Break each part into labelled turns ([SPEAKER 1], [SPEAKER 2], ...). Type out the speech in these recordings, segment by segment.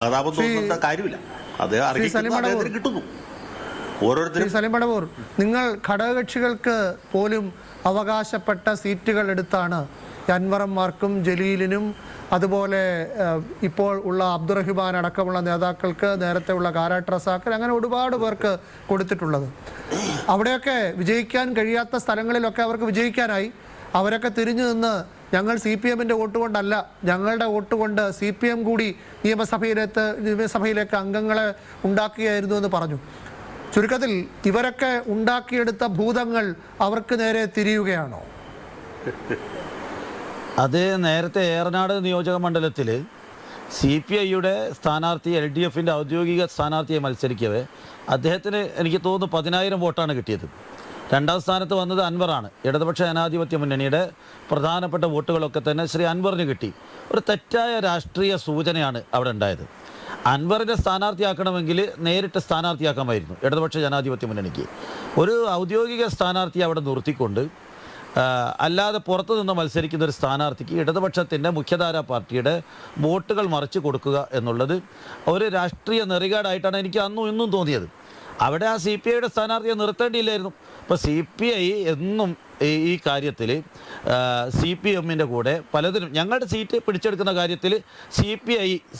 [SPEAKER 1] അതാപം തോന്നുന്ന കാര്യമില്ല. അദ്ദേഹം കിട്ടുന്നു. ഓരോരുത്തരും
[SPEAKER 2] സലീം മടവൂർ, നിങ്ങൾ ഘടകകക്ഷികൾക്ക് പോലും അവകാശപ്പെട്ട സീറ്റുകൾ എടുത്താണ് അൻവറന്മാർക്കും ജലീലിനും അതുപോലെ ഇപ്പോൾ ഉള്ള അബ്ദുറഹിമാൻ അടക്കമുള്ള നേതാക്കൾക്ക്, നേരത്തെ ഉള്ള കാരാട്ട് റസാഖിന്, അങ്ങനെ ഒരുപാട് പേർക്ക് കൊടുത്തിട്ടുള്ളത്. അവിടെയൊക്കെ വിജയിക്കാൻ കഴിയാത്ത സ്ഥലങ്ങളിലൊക്കെ അവർക്ക് വിജയിക്കാനായി. അവരൊക്കെ തിരിഞ്ഞു നിന്ന് ഞങ്ങൾ CPM-ൻ്റെ വോട്ട് കൊണ്ടല്ല, ഞങ്ങളുടെ വോട്ട് കൊണ്ട് CPM കൂടി നിയമസഭയിലേക്ക് അംഗങ്ങളെ ഉണ്ടാക്കുകയായിരുന്നു എന്ന് പറഞ്ഞു. ചുരുക്കത്തിൽ ഇവരൊക്കെ ഉണ്ടാക്കിയെടുത്ത ഭൂതങ്ങൾ അവർക്ക് നേരെ തിരിയുകയാണോ?
[SPEAKER 3] അത് നേരത്തെ ഏറനാട് നിയോജക മണ്ഡലത്തിൽ CPI-യുടെ സ്ഥാനാർത്ഥി LDF-ൻ്റെ ഔദ്യോഗിക സ്ഥാനാർത്ഥിയെ മത്സരിക്കവേ അദ്ദേഹത്തിന് എനിക്ക് തോന്നുന്നു 10,000 വോട്ടാണ് കിട്ടിയത്. രണ്ടാം സ്ഥാനത്ത് വന്നത് അൻവറാണ്. ഇടതുപക്ഷ ജനാധിപത്യ മുന്നണിയുടെ പ്രധാനപ്പെട്ട വോട്ടുകളൊക്കെ തന്നെ ശ്രീ അൻവറിന് കിട്ടി. ഒരു തെറ്റായ രാഷ്ട്രീയ സൂചനയാണ് അവിടെ ഉണ്ടായത്. അൻവറിനെ സ്ഥാനാർത്ഥിയാക്കണമെങ്കിൽ നേരിട്ട് സ്ഥാനാർത്ഥിയാക്കാമായിരുന്നു ഇടതുപക്ഷ ജനാധിപത്യ മുന്നണിക്ക്. ഒരു ഔദ്യോഗിക സ്ഥാനാർത്ഥിയെ അവിടെ നിർത്തിക്കൊണ്ട് അല്ലാതെ പുറത്തു നിന്ന് മത്സരിക്കുന്ന ഒരു സ്ഥാനാർത്ഥിക്ക് ഇടതുപക്ഷത്തിൻ്റെ മുഖ്യധാരാ പാർട്ടിയുടെ വോട്ടുകൾ മറിച്ച് കൊടുക്കുക എന്നുള്ളത് ഒരു രാഷ്ട്രീയ നെറികേടായിട്ടാണ് എനിക്ക് അന്നും ഇന്നും തോന്നിയത്. അവിടെ ആ CPI-യുടെ സ്ഥാനാർത്ഥിയെ നിർത്തേണ്ടിയില്ലായിരുന്നു. ഇപ്പോൾ CPI എന്നും ഈ കാര്യത്തിൽ CPM-ൻ്റെ കൂടെ പലതിനും ഞങ്ങളുടെ സീറ്റ് പിടിച്ചെടുക്കുന്ന കാര്യത്തിൽ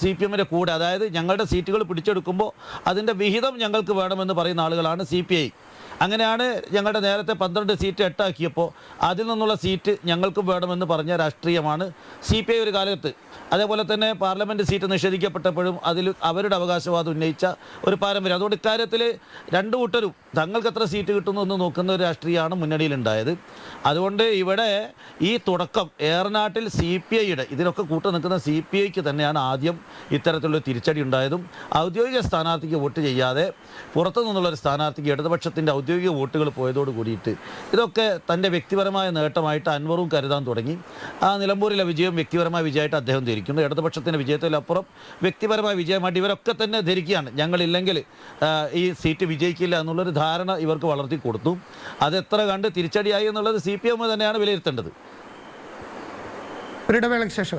[SPEAKER 3] CPM-ൻ്റെ കൂടെ, അതായത് ഞങ്ങളുടെ സീറ്റുകൾ പിടിച്ചെടുക്കുമ്പോൾ അതിൻ്റെ വിഹിതം ഞങ്ങൾക്ക് വേണമെന്ന് പറയുന്ന ആളുകളാണ് CPI. അങ്ങനെയാണ് ഞങ്ങളുടെ നേരത്തെ 12 സീറ്റ് 8 ആക്കിയപ്പോൾ അതിൽ നിന്നുള്ള സീറ്റ് ഞങ്ങൾക്കും വേണമെന്ന് പറഞ്ഞ രാഷ്ട്രീയമാണ് CPI ഒരു കാലത്ത്. അതേപോലെ തന്നെ പാർലമെൻറ്റ് സീറ്റ് നിഷേധിക്കപ്പെട്ടപ്പോഴും അതിൽ അവരുടെ അവകാശവാദം ഉന്നയിച്ച ഒരു പാരമ്പര്യം. അതുകൊണ്ട് ഇക്കാര്യത്തിൽ രണ്ടു കൂട്ടരും തങ്ങൾക്ക് എത്ര സീറ്റ് കിട്ടുന്നു എന്ന് നോക്കുന്ന ഒരു രാഷ്ട്രീയമാണ് മുന്നണിയിലുണ്ടായത്. അതുകൊണ്ട് ഇവിടെ ഈ തുടക്കം ഏറനാട്ടിൽ CPI-യുടെ ഇതിനൊക്കെ കൂട്ടു നിൽക്കുന്ന CPI-ക്ക് തന്നെയാണ് ആദ്യം ഇത്തരത്തിലുള്ള തിരിച്ചടി ഉണ്ടായതും. ഔദ്യോഗിക സ്ഥാനാർത്ഥിക്ക് വോട്ട് ചെയ്യാതെ പുറത്തു നിന്നുള്ളൊരു സ്ഥാനാർത്ഥിക്ക് ഇടതുപക്ഷത്തിൻ്റെ ഔദ്യോഗിക വോട്ടുകൾ പോയതോട് കൂടിയിട്ട് ഇതൊക്കെ തൻ്റെ വ്യക്തിപരമായ നേട്ടമായിട്ട് അൻവറും കരുതാൻ തുടങ്ങി. ആ നിലമ്പൂരിലെ വിജയം വ്യക്തിപരമായ വിജയമായിട്ട് അദ്ദേഹം ധരിക്കുന്നു. ഇടതുപക്ഷത്തിൻ്റെ വിജയത്തിലപ്പുറം വ്യക്തിപരമായ വിജയമായിട്ട് ഇവരൊക്കെ തന്നെ ധരിക്കുകയാണ്. ഞങ്ങളില്ലെങ്കിൽ ഈ സീറ്റ് വിജയിക്കില്ല എന്നുള്ളൊരു ധാരണ ഇവർക്ക് വളർത്തി കൊടുത്തു. അതെത്ര കണ്ട് തിരിച്ചടിയായി എന്നുള്ളത് CPM തന്നെയാണ് വിലയിരുത്തേണ്ടത്.
[SPEAKER 2] ഒരു ഇടവേളയ്ക്ക് ശേഷം